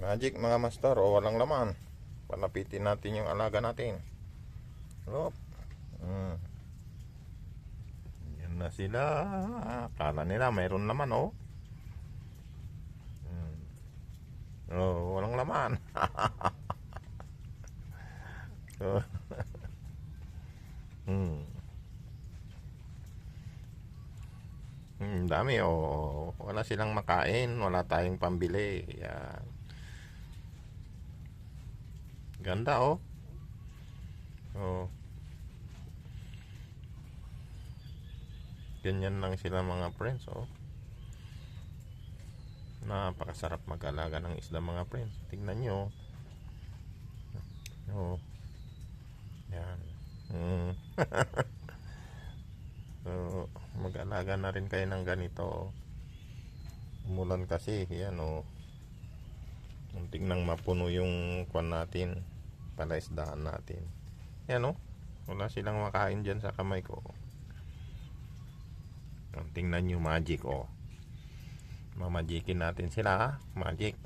Magic mga master, o walang laman. Palapitin natin yung alaga natin. Hop. Yan na sila. Kala nila mayroon laman, oh. Oh, walang laman. Oh. Dami, oh. Wala silang makain, wala tayong pambili. Yan. Ganda, oh. Oh. Ganyan lang sila mga friends, oh. Napakasarap mag-alaga ng isda mga friends. Tingnan nyo. Oh. Yan. So, mag-alaga na rin kayo ng ganito. Umulan kasi, yan, oh. Muntik nang mapuno yung kwan natin, palaisdaan natin. Yan, oh. Wala silang makain dyan sa kamay ko. Tingnan nyo, magic, oh. Mamagikin natin sila, ha? Magic.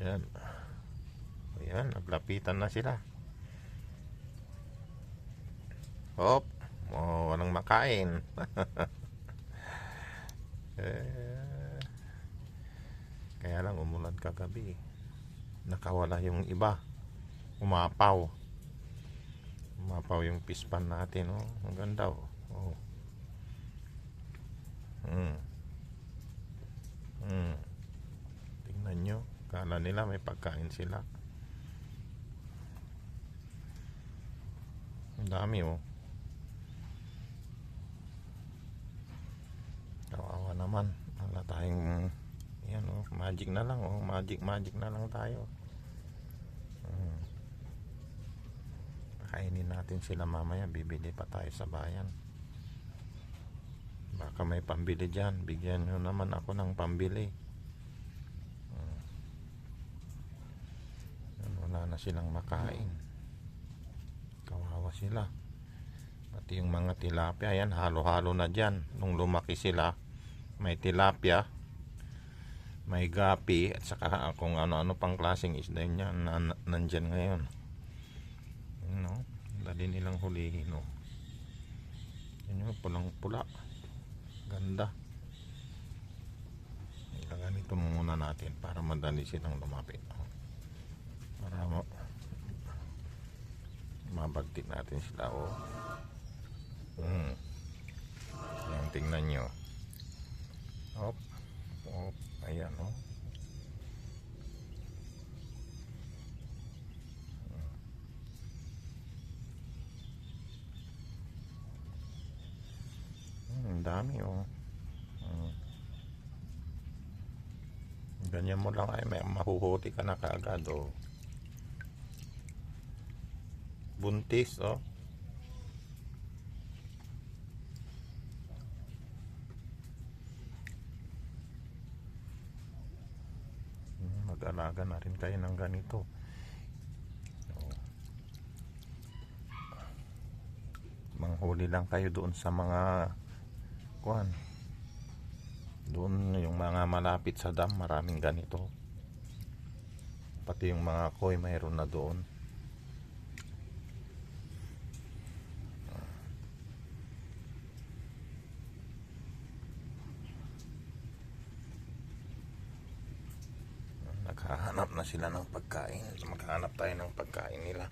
Yan. Ayan, naglapitan na sila. Hop. Oh, walang makain. Kaya lang umulan kagabi. Nakawala yung iba. Umapaw. Umapaw yung pispan natin, oh. Ang ganda, oh. Oh. Tingnan nyo. Kala nila may pagkain sila. Ang dami, oh. Kawawa naman. Wala tayong yan, oh. Magic na lang, oh. Magic na lang tayo. Kainin natin sila mamaya. Bibili pa tayo sa bayan. Baka may pambili dyan. Bigyan nyo naman ako ng pambili. Wala na silang makain. Kawawa sila. Pati yung mga tilapia, yan, halo-halo na dyan. Nung lumaki sila, may tilapia, may gapi, at saka kung ano-ano pang klaseng isda niya nandyan ngayon. No? Dali nilang hulihin, no? Yan yung pulang-pula. Ganda. Ganito muna natin para madali silang lumapit. Para mabagtik natin sila, oh. Yan, tingnan nyo. Hop. Hop. Ayan, oh. Ang dami, oh. Ganyan mo lang ay may mahuhuli ka na kaagad, oh. Buntis, oh. Mag-alaga na rin kayo ng ganito. Manghuli lang kayo doon sa mga kuan. Doon yung mga malapit sa dam, maraming ganito. Pati yung mga koi mayroon na doon. Naghahanap na sila ng pagkain. Maghahanap tayo ng pagkain nila.